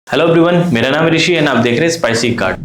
Hello everyone, मेरा नाम ऋषि and आप देख रहे हैं spicy card.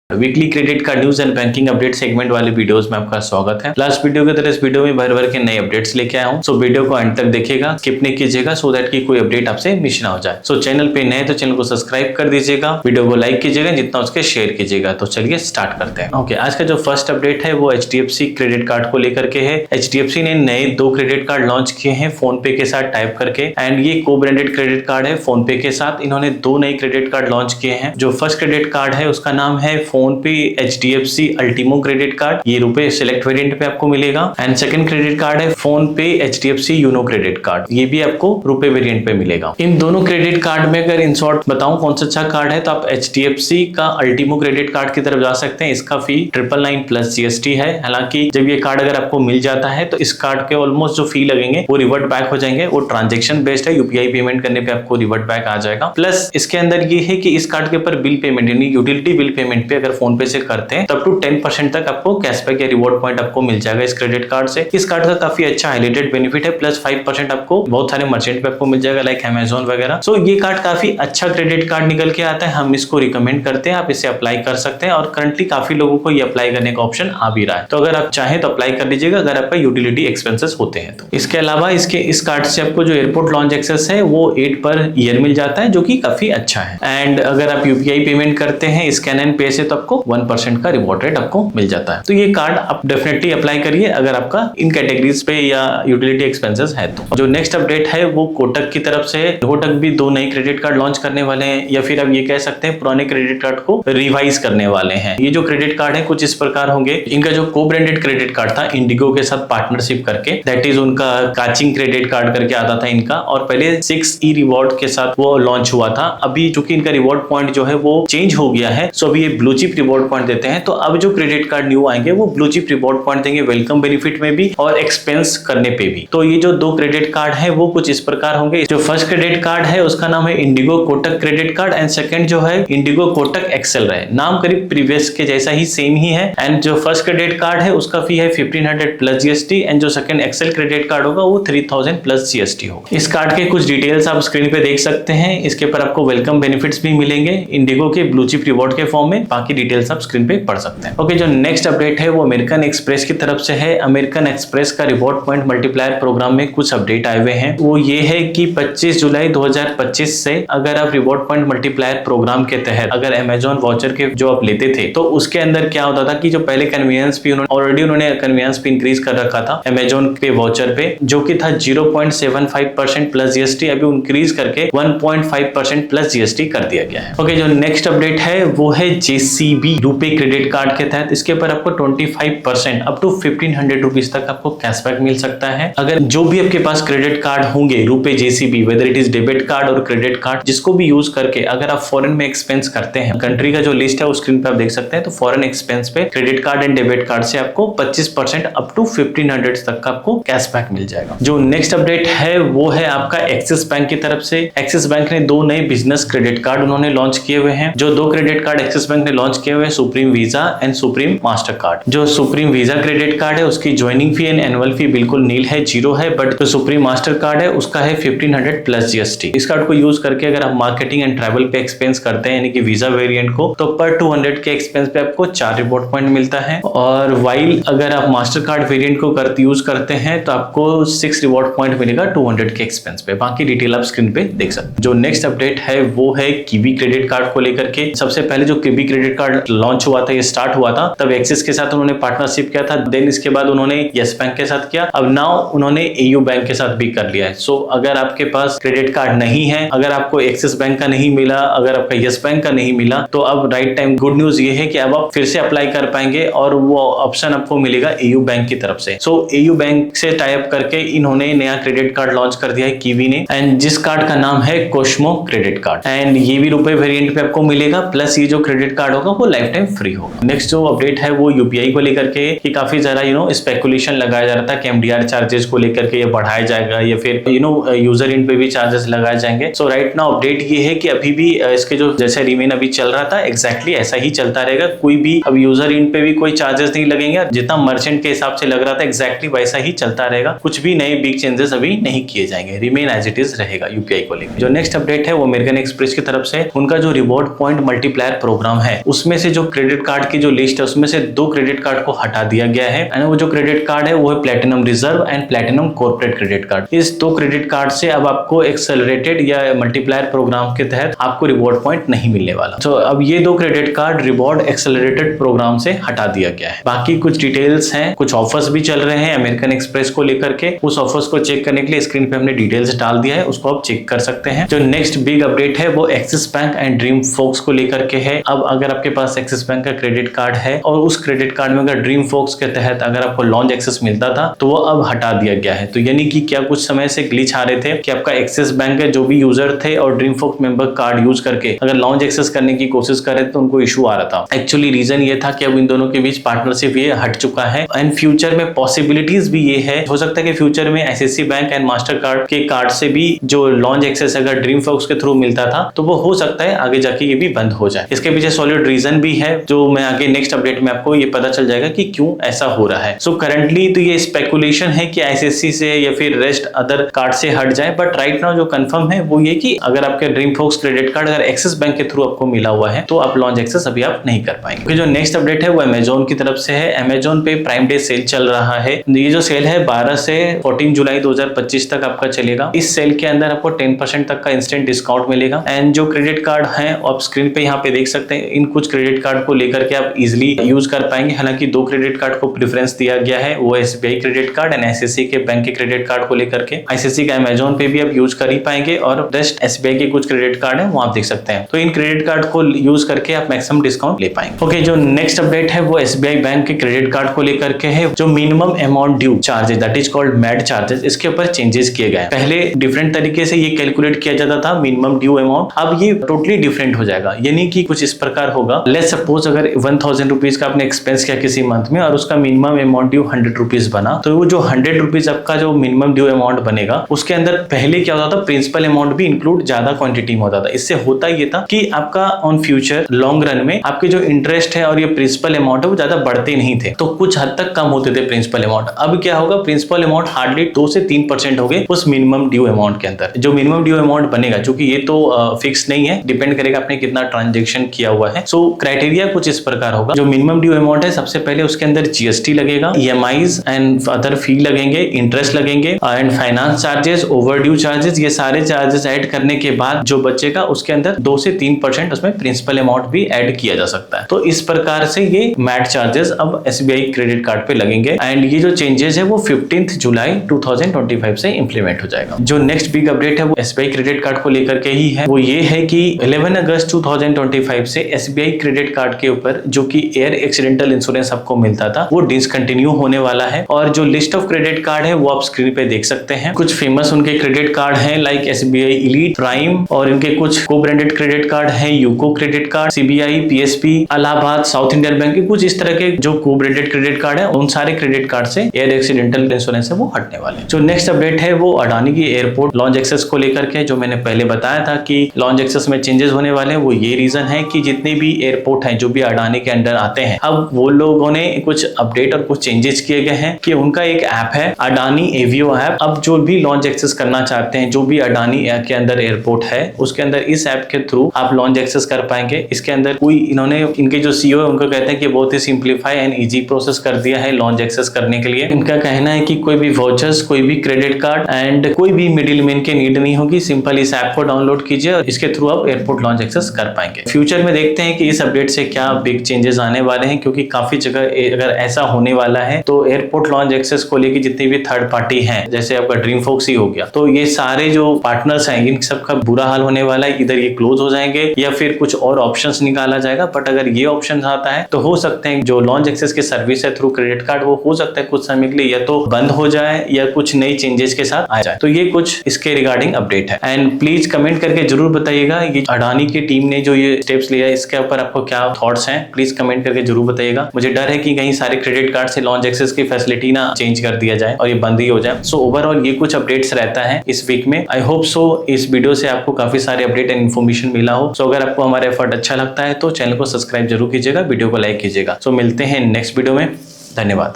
Weekly credit card news and banking update segment वाले वीडियोस में आपका स्वागत है। लास्ट वीडियो की तरह इस वीडियो में भर भर के नए अपडेट्स लेके आया हूं। सो वीडियो को अंत तक देखिएगा, स्किप नहीं कीजिएगा सो दैट कि कोई अपडेट आपसे मिस ना हो जाए। सो चैनल पे नए तो चैनल को सब्सक्राइब कर दीजिएगा, वीडियो को लाइक कीजिएगा, जितना उसके शेयर कीजिएगा। तो चलिए स्टार्ट करते हैं। ओके, आज का जो फर्स्ट अपडेट है वो HDFC क्रेडिट कार्ड को लेकर के है। HDFC ने नए 2 क्रेडिट कार्ड लॉन्च किए हैं फोन पे के साथ टाइप करके, एंड ये को ब्रांडेड क्रेडिट कार्ड है फोन पे के साथ। इन्होंने 2 नए क्रेडिट कार्ड लॉन्च किए हैं। जो फर्स्ट क्रेडिट कार्ड है उसका नाम है फोन पे HDFC अल्टीमो क्रेडिट कार्ड, ये रुपए सिलेक्ट वेरिएंट पे आपको मिलेगा। एंड सेकंड क्रेडिट कार्ड है फोन पे HDFC यूनो क्रेडिट कार्ड, ये भी आपको रुपए वेरिएंट पे मिलेगा। इन दोनों क्रेडिट कार्ड में अगर इन शॉर्ट बताऊं कौन सा अच्छा कार्ड है तो आप HDFC का अल्टीमो क्रेडिट कार्ड की तरफ जा सकते हैं। इसका फी 999 प्लस GST है। हालांकि जब ये कार्ड अगर आपको मिल जाता है तो इस कार्ड के ऑलमोस्ट जो फी लगेंगे वो रिवर्ट बैक हो जाएंगे। वो ट्रांजेक्शन बेस्ड है, UPI पेमेंट करने पे आपको रिवर्ट बैक आ जाएगा। प्लस इसके अंदर ये है कि इस कार्ड के ऊपर बिल पेमेंट यानी यूटिलिटी बिल पेमेंट पे अगर फोन पे से करते हैं तब टू 10% तक आपको कैशबैक या रिवॉर्ड पॉइंट आपको मिल जाएगा इस क्रेडिट कार्ड से। इस कार्ड का काफी अच्छा हाईलाइटेड बेनिफिट है। प्लस 5% आपको बहुत सारे मर्चेंट पे आपको मिल जाएगा, लाइक Amazon वगैरह। सो ये कार्ड काफी अच्छा क्रेडिट कार्ड निकल के आता है। हम इसको रिकमेंड करते हैं, आप इसे अप्लाई कर सकते हैं और करंटली काफी लोगों को ये अप्लाई करने का ऑप्शन आ भी रहा है। तो अगर आप चाहें तो अप्लाई कर लीजिएगा अगर आपका यूटिलिटी एक्सपेंसेस होते हैं तो। इसके अलावा इस कार्ड से आपको जो एयरपोर्ट लॉन्च एक्सेस है वो 8 पर ईयर मिल जाता है, जो कि काफी अच्छा है। एंड अगर आप UPI पेमेंट करते हैं स्कैन एंड पे से तो आपको 1% का रिवॉर्ड रेट आपको मिल जाता है। तो ये कार्ड आप डेफिनेटली अप्लाई करिए अगर आपका इन कैटेगरीज पे या यूटिलिटी एक्सपेंसेस है तो। जो नेक्स्ट अपडेट है वो कोटक की तरफ से। कोटक भी 2 नए क्रेडिट कार्ड लॉन्च करने वाले हैं, या फिर आप ये कह सकते हैं पुराने क्रेडिट कार्ड को रिवाइज करने वाले हैं। ये जो क्रेडिट कार्ड है कुछ इस प्रकार होंगे। इनका जो को ब्रांडेड क्रेडिट कार्ड था इंडिगो के साथ पार्टनरशिप करके, दैट इज उनका काचिंग क्रेडिट कार्ड करके आता था इनका, और पहले 6E रिवॉर्ड के साथ वो लॉन्च हुआ था। अभी चूंकि इनका रिवॉर्ड पॉइंट जो है वो चेंज हो गया है, सो अभी ये ब्लू चिप रिवॉर्ड पॉइंट देते हैं। तो अब जो क्रेडिट कार्ड न्यू आएंगे वो ब्लू चिप रिवॉर्ड पॉइंट देंगे, वेलकम बेनिफिट में भी और एक्सपेंस करने पे भी। तो ये जो 2 क्रेडिट कार्ड है वो कुछ इस प्रकार होंगे। जो फर्स्ट क्रेडिट कार्ड है उसका नाम है Indigo Kotak credit card, and second जो है इंडिगो कोटक एक्सेल है। नाम करीब प्रीवियस के जैसा ही सेम ही है। एंड जो फर्स्ट क्रेडिट कार्ड है उसका फी है 1500 प्लस GST, एंड जो सेकंड एक्सेल क्रेडिट कार्ड होगा वो 3000 प्लस GST होगा। इस कार्ड के कुछ डिटेल्स आप स्क्रीन पे देख सकते हैं। इसके ऊपर आपको वेलकम बेनिफिट्स भी मिलेंगे इंडिगो के ब्लू चिप रिवॉर्ड के फॉर्म में। बाकी डिटेल्स आप स्क्रीन पे पढ़ सकते हैं। ओके, जो नेक्स्ट अपडेट है वो अमेरिकन एक्सप्रेस की तरफ से है। अमेरिकन एक्सप्रेस का रिवॉर्ड पॉइंट मल्टीप्लायर प्रोग्राम में कुछ अपडेट आए हुए हैं। वो ये है कि 25 जुलाई 2025 से अगर आप रिवॉर्ड पॉइंट मल्टीप्लायर प्रोग्राम के तहत अगर Amazon वाउचर के जो आप लेते थे तो उसके अंदर क्या होता था कि जो पहले कन्वीनियंस फी उन्होंने कन्वीनियंस फी इंक्रीज कर रखा था Amazon पे वाउचर पे, जो कि था 0.75% प्लस GST, अभी इंक्रीज करके 1.5% प्लस GST कर दिया गया है। ओके, जो नेक्स्ट अपडेट है वो है JCB रुपे क्रेडिट कार्ड के तहत। इसके ऊपर आपको 25% अप टू 1500 रुपीज तक आपको कैशबैक मिल सकता है। अगर जो भी आपके पास क्रेडिट कार्ड होंगे RuPay JCB, whether it is debit card और क्रेडिट कार्ड, जिसको भी यूज करके अगर आप फॉरेन में एक्सपेंस करते हैं, कंट्री का जो लिस्ट है उस स्क्रीन पे आप देख सकते हैं, तो फॉरेन एक्सपेंस पे credit card and debit card से आपको 25% अप टू 1500 तक का आपको कैशबैक मिल जाएगा। जो नेक्स्ट अपडेट है वो है आपका एक्सिस बैंक की तरफ से। एक्सिस बैंक ने 2 नए बिजनेस क्रेडिट कार्ड उन्होंने लॉन्च किए हुए हैं। जो 2 क्रेडिट कार्ड एक्सिस बैंक ने लॉन्च किए हुए हैं, supreme visa and supreme master card. जो सुप्रीम वीजा क्रेडिट कार्ड है उसकी ज्वाइनिंग फी एंड एनुअल फी बिल्कुल नील है, 0 है, बट जो सुप्रीम मास्टर कार्ड है उसका है 1500 प्लस GST। इस कार्ड को यूज करके अगर आप मार्केटिंग एंड ट्रैवल पे एक्सपेंस करते हैं यानी कि वीजा वेरिएंट को, तो पर 200 के एक्सपेंस पे आपको 4 रिवॉर्ड पॉइंट मिलता है। और वाइल अगर आप मास्टर कार्ड वेरिएंट को यूज करते हैं तो आपको 6 रिवॉर्ड पॉइंट मिलेगा 200 के एक्सपेंस पे। बाकी डिटेल आप स्क्रीन पे देख सकते हैं। जो नेक्स्ट अपडेट है वो है कीवी क्रेडिट कार्ड को लेकर के। सबसे पहले जो कीवी क्रेडिट कार्ड लॉन्च हुआ था, ये स्टार्ट हुआ था तब एक्सिस के साथ उन्होंने पार्टनरशिप किया था, देन इसके बाद उन्होंने येस बैंक के साथ किया, अब नाउ उन्होंने AU बैंक के साथ भी कर लिया है। सो अगर आपके पास क्रेडिट कार्ड नहीं है, अगर आपको एक्सिस बैंक का नहीं मिला, अगर आपका येस बैंक का नहीं मिला, तो अब राइट टाइम गुड न्यूज ये है कि अब आप फिर से अप्लाई कर पाएंगे और वो ऑप्शन आपको मिलेगा AU बैंक की तरफ से। सो AU बैंक से टाई अप करके इन्होंने नया क्रेडिट कार्ड लॉन्च कर दिया है कीवी ने, एंड जिस कार्ड का नाम है कोस्मो क्रेडिट कार्ड, एंड ये भी रुपए वेरिएंट पे आपको मिलेगा। प्लस ये जो क्रेडिट कार्ड होगा होगा वो लाइफ टाइम फ्री होगा। नेक्स्ट जो अपडेट है वो यूपीआई को लेकर के कि काफी ज्यादा स्पेकुलेशन लगाया जा रहा था कि एमडीआर चार्जेस को लेकर के ये बढ़ाया जाएगा या फिर यूजर इन पे भी चार्जेस लगाए जाएंगे। सो राइट नाउ अपडेट ये है कि अभी भी इसके जो जैसे रिमेन अभी चल रहा था एग्जैक्टली ऐसा ही चलता रहेगा। कोई भी अब यूजर इन पे भी कोई चार्जेस नहीं लगेंगे, जितना मर्चेंट के हिसाब से लग रहा था एग्जैक्टली वैसा ही चलता रहेगा। कुछ भी नए बिग चेंजेस अभी नहीं किए जाएंगे, रिमेन एज इट इज रहेगा यूपीआई को लेकर। जो नेक्स्ट अपडेट है वो अमेरिकन एक्सप्रेस की तरफ से उनका जो रिवॉर्ड पॉइंट मल्टीप्लायर प्रोग्राम है उसमें से जो क्रेडिट कार्ड की जो लिस्ट है उसमें से 2 क्रेडिट कार्ड को हटा दिया गया है। एंड वो जो क्रेडिट कार्ड है वो है platinum reserve and platinum corporate credit card. इस 2 क्रेडिट कार्ड से अब आपको एक्सेलरेटेड या मल्टीप्लायर प्रोग्राम के तहत आपको रिवॉर्ड पॉइंट नहीं मिलने वाला। तो अब ये 2 credit card reward accelerated program से हटा दिया गया है। बाकी कुछ डिटेल्स हैं, कुछ ऑफर्स भी चल रहे हैं अमेरिकन एक्सप्रेस को लेकर के। उस ऑफर्स को चेक करने के लिए स्क्रीन पे हमने डिटेल्स डाल दिया है, उसको आप चेक कर सकते हैं। जो नेक्स्ट बिग अपडेट है वो Axis Bank and Dream Folks को लेकर के है। अब अगर आपके पास एक्सिस बैंक का क्रेडिट कार्ड है और उस क्रेडिट कार्ड में अगर ड्रीम फोक्स के तहत अगर आपको लॉन्च एक्सेस मिलता था तो वो अब हटा दिया गया है। तो यानी कि क्या कुछ समय से ग्लिच आ रहे थे कि आपका एक्सिस बैंक के जो भी यूजर थे और Dream Folks member card use करके अगर लॉन्च एक्सेस करने की कोशिश कर रहे थे तो उनको इशू आ रहा था। एक्चुअली रीजन ये था कि अब इन दोनों के बीच पार्टनरशिप ये हट चुका है एंड फ्यूचर में पॉसिबिलिटीज भी ये है, हो सकता है कि फ्यूचर में SSC bank and master card के कार्ड से भी जो लॉन्च एक्सेस अगर ड्रीम फोक्स के थ्रू मिलता था तो वो हो सकता है आगे जाके ये भी बंद हो जाए। इसके पीछे सॉलिड रीजन भी है जो मैं आगे नेक्स्ट अपडेट में आपको ये पता चल जाएगा कि क्यों ऐसा हो रहा है। सो करंटली तो ये स्पेकुलेशन है कि आईसीआईसीआई से या फिर रेस्ट अदर कार्ड से हट जाए, बट राइट नाउ जो कंफर्म है वो ये कि अगर आपके ड्रीम फोक्स क्रेडिट कार्ड अगर एक्सिस बैंक के थ्रू आपको मिला हुआ है तो आप लॉन्च एक्सेस अभी आप नहीं कर पाएंगे। जो नेक्स्ट अपडेट है वो अमेजोन की तरफ से है। अमेजोन पे प्राइम डे सेल चल रहा है। ये जो सेल है 12 से 14 जुलाई 2025 तक आपका चलेगा। इस सेल के अंदर आपको 10% तक का इंस्टेंट डिस्काउंट मिलेगा। एंड जो क्रेडिट कार्ड है आप स्क्रीन पे यहाँ पे देख सकते हैं, इन कुछ क्रेडिट कार्ड को लेकर के आप इजिली यूज कर पाएंगे। हालांकि 2 क्रेडिट कार्ड को प्रेफरेंस दिया गया है, वो SBI credit card and ICICI के बैंक के क्रेडिट कार्ड को लेकर के। आईसीआईसीआई का अमेजोन पे भी आप यूज कर ही पाएंगे और रेस्ट एसबीआई के कुछ क्रेडिट कार्ड है वो आप देख सकते हैं। तो इन क्रेडिट कार्ड को यूज करके आप मैक्सिमम डिस्काउंट ले पाएंगे। ओके, जो नेक्स्ट अपडेट है वो एसबीआई बैंक के क्रेडिट कार्ड को लेकर के है। जो minimum amount due charges that is called mad charges, इसके ऊपर चेंजेस किए गए। पहले डिफरेंट तरीके से ये कैलकुलेट किया जाता था मिनिमम ड्यू अमाउंट, अब ये टोटली डिफरेंट हो जाएगा। यानी कि कुछ इस प्रकार होगा, लेट्स सपोज अगर 1000 रुपीज का आपने एक्सपेंस किया किसी मंथ में और उसका मिनिमम अमाउंट ड्यू 100 रुपीज बना, तो वो जो 100 रुपीज आपका जो मिनिमम ड्यू अमाउंट बनेगा उसके अंदर पहले क्या होता था, प्रिंसिपल अमाउंट भी इंक्लूड ज्यादा क्वांटिटी में होता था। इससे होता ये था कि आपका ऑन फ्यूचर लॉन्ग रन में आपके जो इंटरेस्ट है और ये प्रिंसिपल अमाउंट है वो ज्यादा बढ़ते नहीं थे, तो कुछ हद तक कम होते थे प्रिंसिपल अमाउंट। अब क्या होगा, प्रिंसिपल अमाउंट हार्डली 2 से 3% हो गए उस मिनिमम ड्यू अमाउंट के अंदर। जो मिनिमम ड्यू अमाउंट बनेगा, जो कि ये तो फिक्स नहीं है, डिपेंड करेगा आपने कितना ट्रांजेक्शन किया हुआ है। सो क्राइटेरिया कुछ इस प्रकार होगा। जो मिनिमम ड्यू अमाउंट है सबसे पहले उसके अंदर जीएसटी लगेगा, ईएमआईज एंड अदर फी लगेंगे, इंटरेस्ट लगेंगे and finance charges, overdue charges, ये सारे चार्जेस ऐड करने के बाद जो बचेगा उसके अंदर 2 से 3% उसमें प्रिंसिपल अमाउंट भी ऐड किया जा सकता है। तो इस प्रकार से ये मैड चार्जेस अब एसबीआई क्रेडिट कार्ड पे लगेंगे एंड ये जो चेंजेस है वो 15 जुलाई 2025 से इंप्लीमेंट हो जाएगा। जो नेक्स्ट बिग अपडेट है वो एसबीआई क्रेडिट कार्ड को लेकर के ही है। वो ये है कि 11 अगस्त 2025 से एसबीआई क्रेडिट कार्ड के ऊपर जो कि एयर एक्सीडेंटल इंश्योरेंस आपको मिलता था वो डिसकंटिन्यू होने वाला है। और जो लिस्ट ऑफ क्रेडिट कार्ड है वो आप स्क्रीन पे देख सकते हैं। कुछ फेमस उनके क्रेडिट कार्ड हैं लाइक एसबीआई इलीट, प्राइम, और इनके कुछ को ब्रांडेड क्रेडिट कार्ड है, UCO credit card, CBI, PSP, Allahabad, south Indian bank के कुछ इस तरह के जो को ब्रांडेड क्रेडिट कार्ड है उन सारे क्रेडिट कार्ड से एयर एक्सीडेंटल इंश्योरेंस है वो हटने वाले। जो नेक्स्ट अपडेट है वो अडानी की एयरपोर्ट लॉन्च एक्सेस को लेकर के, जो मैंने पहले बताया था कि लॉन्च एक्सेस में चेंजेस होने वाले हैं। वो ये रीजन है कि जितने भी एयरपोर्ट हैं जो भी अडानी के अंडर आते हैं, अब वो लोगों ने कुछ अपडेट और कुछ चेंजेस किए गए हैं कि उनका एक ऐप है अडानी एवियो ऐप। अब जो भी लॉन्च एक्सेस करना चाहते हैं, जो भी अडानी के अंदर एयरपोर्ट है उसके अंदर इस ऐप के थ्रू आप लॉन्च एक्सेस कर पाएंगे। इसके अंदर कोई इन्होंने इनके जो सीईओ है उनको कहते हैं कि बहुत ही सिंप्लीफाई एंड इजी प्रोसेस कर दिया है लॉन्च एक्सेस करने के लिए। इनका कहना है कि कोई भी वाउचर्स, कोई भी क्रेडिट कार्ड एंड कोई भी मिडिल मैन की नीड नहीं होगी। सिंपल इस ऐप को डाउनलोड कीजिए और इसके थ्रू आप एयरपोर्ट लॉन्च एक्सेस कर पाएंगे। फ्यूचर में देखते हैं कि इस अपडेट से क्या बिग चेंजेस आने वाले हैं, क्योंकि काफी जगह अगर ऐसा होने वाला है तो एयरपोर्ट लॉन्च एक्सेस को लेकर जितनी भी थर्ड पार्टी है, जैसे आपका ड्रीम फोक्स ही हो गया, तो ये सारे जो पार्टनर्स हैं इन सबका बुरा हाल होने वाला है। इधर ये क्लोज हो जाएंगे या फिर कुछ और ऑप्शंस निकाला जाएगा। बट अगर ये ऑप्शन आता है तो हो सकते हैं जो लॉन्च एक्सेस की सर्विस है थ्रू क्रेडिट कार्ड वो हो सकता है कुछ समय के लिए या तो बंद हो जाए या कुछ नई चेंजेस के साथ आ जाए। तो ये कुछ इसके रिगार्डिंग अपडेट है एंड प्लीज कमेंट करके जरूर बताइएगा ये अडानी की टीम ने जो ये स्टेप्स लिया है इसके ऊपर ऊपर आपको क्या थॉट्स हैं प्लीज कमेंट करके जरूर बताइएगा। मुझे डर है कि कहीं सारे क्रेडिट कार्ड से लॉन्च एक्सेस की फैसिलिटी ना चेंज कर दिया जाए और ये बंद ही हो जाए। सो ओवरऑल ये कुछ अपडेट्स रहता है इस वीक में। आई होप सो इस वीडियो से आपको काफी सारे अपडेट एंड इन्फॉर्मेशन मिला हो। सो अगर आपको हमारा एफर्ट अच्छा लगता है तो चैनल को सब्सक्राइब जरूर कीजिएगा, वीडियो को लाइक कीजिएगा। सो मिलते हैं नेक्स्ट वीडियो में। धन्यवाद।